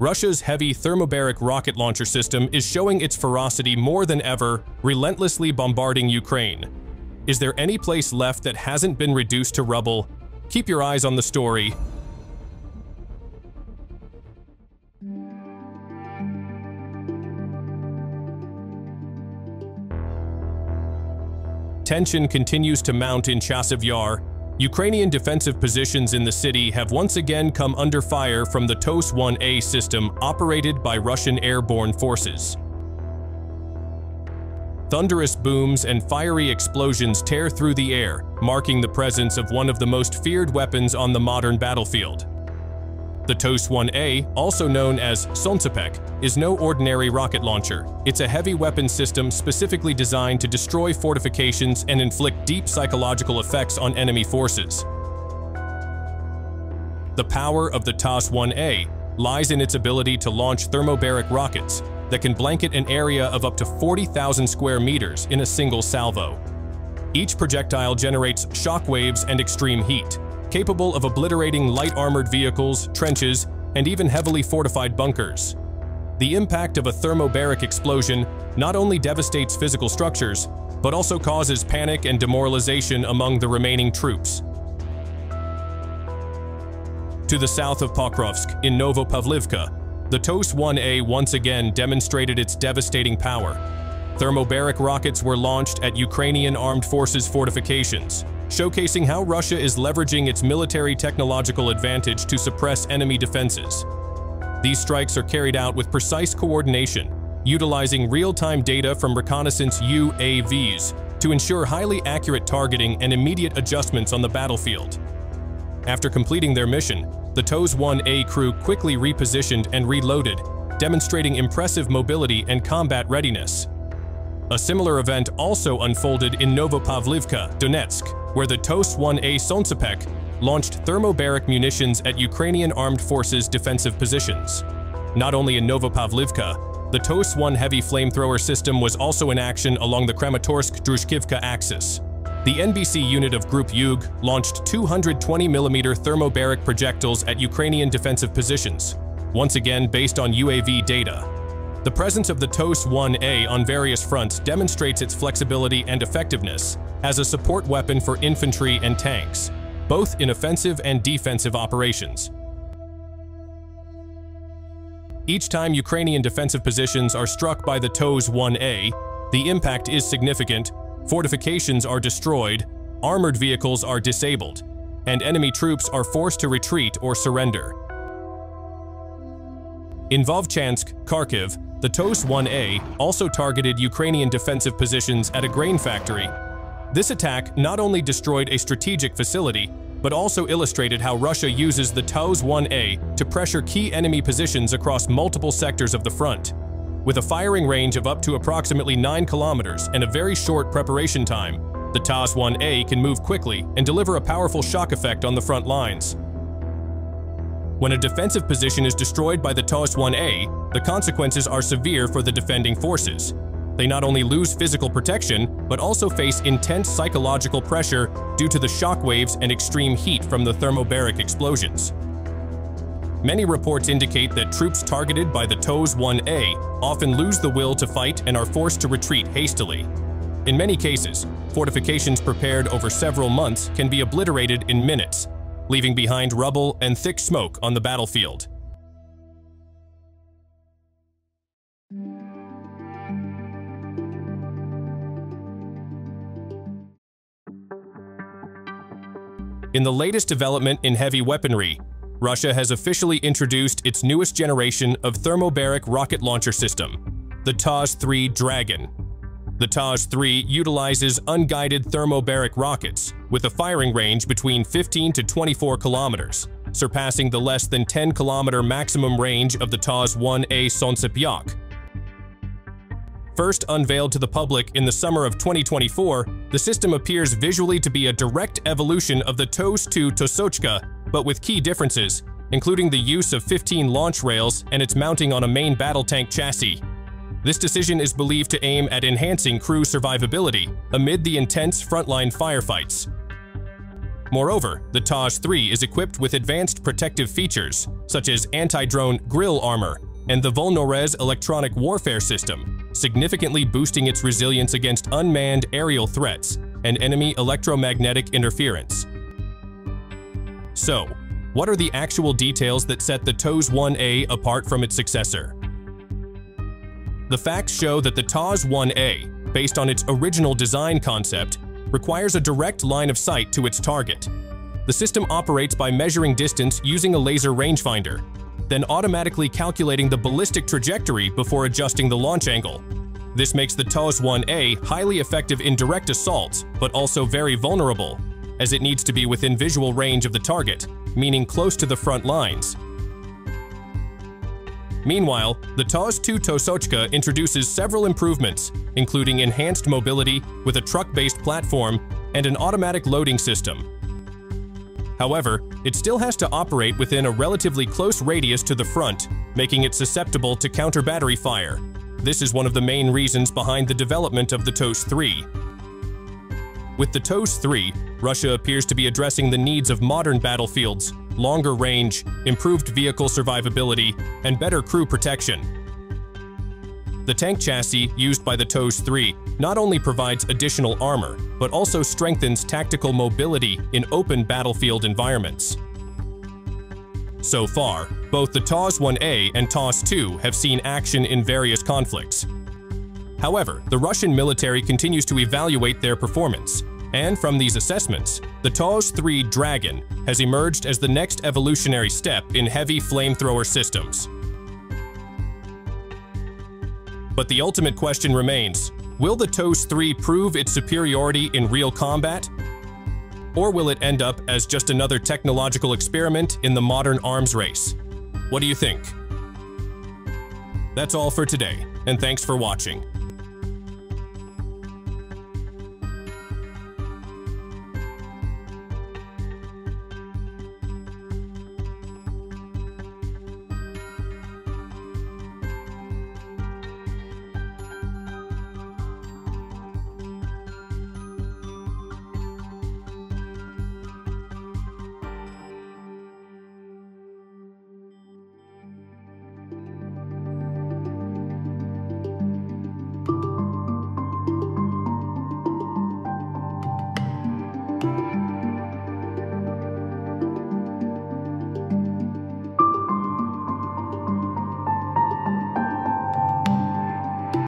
Russia's heavy thermobaric rocket launcher system is showing its ferocity more than ever, relentlessly bombarding Ukraine. Is there any place left that hasn't been reduced to rubble? Keep your eyes on the story. Tension continues to mount in Chasiv Yar. Ukrainian defensive positions in the city have once again come under fire from the TOS-1A system operated by Russian airborne forces. Thunderous booms and fiery explosions tear through the air, marking the presence of one of the most feared weapons on the modern battlefield. The TOS-1A, also known as Solntsepek, is no ordinary rocket launcher. It's a heavy weapon system specifically designed to destroy fortifications and inflict deep psychological effects on enemy forces. The power of the TOS-1A lies in its ability to launch thermobaric rockets that can blanket an area of up to 40,000 square meters in a single salvo. Each projectile generates shockwaves and extreme heat, capable of obliterating light armored vehicles, trenches, and even heavily fortified bunkers. The impact of a thermobaric explosion not only devastates physical structures, but also causes panic and demoralization among the remaining troops. To the south of Pokrovsk, in Novopavlivka, the TOS-1A once again demonstrated its devastating power. Thermobaric rockets were launched at Ukrainian armed forces fortifications, showcasing how Russia is leveraging its military technological advantage to suppress enemy defenses. These strikes are carried out with precise coordination, utilizing real-time data from reconnaissance UAVs to ensure highly accurate targeting and immediate adjustments on the battlefield. After completing their mission, the TOS-1A crew quickly repositioned and reloaded, demonstrating impressive mobility and combat readiness. A similar event also unfolded in Novopavlivka, Donetsk, where the TOS-1A Solntsepek launched thermobaric munitions at Ukrainian armed forces defensive positions. Not only in Novopavlivka, the TOS-1 heavy flamethrower system was also in action along the Kramatorsk-Drushkivka axis. The NBC unit of Group Yug launched 220mm thermobaric projectiles at Ukrainian defensive positions, once again based on UAV data. The presence of the TOS-1A on various fronts demonstrates its flexibility and effectiveness as a support weapon for infantry and tanks, both in offensive and defensive operations. Each time Ukrainian defensive positions are struck by the TOS-1A, the impact is significant, fortifications are destroyed, armored vehicles are disabled, and enemy troops are forced to retreat or surrender. In Vovchansk, Kharkiv, the TOS-1A also targeted Ukrainian defensive positions at a grain factory. This attack not only destroyed a strategic facility, but also illustrated how Russia uses the TOS-1A to pressure key enemy positions across multiple sectors of the front. With a firing range of up to approximately 9 kilometers and a very short preparation time, the TOS-1A can move quickly and deliver a powerful shock effect on the front lines. When a defensive position is destroyed by the TOS-1A, the consequences are severe for the defending forces. They not only lose physical protection, but also face intense psychological pressure due to the shock waves and extreme heat from the thermobaric explosions. Many reports indicate that troops targeted by the TOS-1A often lose the will to fight and are forced to retreat hastily. In many cases, fortifications prepared over several months can be obliterated in minutes, leaving behind rubble and thick smoke on the battlefield. In the latest development in heavy weaponry, Russia has officially introduced its newest generation of thermobaric rocket launcher system, the TOS-3 Dragon. The TOS-3 utilizes unguided thermobaric rockets with a firing range between 15 to 24 kilometers, surpassing the less than 10-kilometer maximum range of the TOS-1A Solntsepek. First unveiled to the public in the summer of 2024, the system appears visually to be a direct evolution of the TOS-2 Tosochka, but with key differences, including the use of 15 launch rails and its mounting on a main battle tank chassis. This decision is believed to aim at enhancing crew survivability amid the intense frontline firefights. Moreover, the TOS-3 is equipped with advanced protective features, such as anti-drone grille armor and the Volnorez electronic warfare system, significantly boosting its resilience against unmanned aerial threats and enemy electromagnetic interference. So, what are the actual details that set the TOS-1A apart from its successor? The facts show that the TOS-1A, based on its original design concept, requires a direct line of sight to its target. The system operates by measuring distance using a laser rangefinder, then automatically calculating the ballistic trajectory before adjusting the launch angle. This makes the TOS-1A highly effective in direct assaults, but also very vulnerable, as it needs to be within visual range of the target, meaning close to the front lines. Meanwhile, the TOS-2 Tosochka introduces several improvements, including enhanced mobility with a truck-based platform and an automatic loading system. However, it still has to operate within a relatively close radius to the front, making it susceptible to counter-battery fire. This is one of the main reasons behind the development of the TOS-3. With the TOS-3, Russia appears to be addressing the needs of modern battlefields, longer range, improved vehicle survivability, and better crew protection. The tank chassis used by the TOS-3 not only provides additional armor, but also strengthens tactical mobility in open battlefield environments. So far, both the TOS-1A and TOS-2 have seen action in various conflicts. However, the Russian military continues to evaluate their performance, and from these assessments, the TOS-3 Dragon has emerged as the next evolutionary step in heavy flamethrower systems. But the ultimate question remains, will the TOS-3 prove its superiority in real combat? Or will it end up as just another technological experiment in the modern arms race? What do you think? That's all for today, and thanks for watching.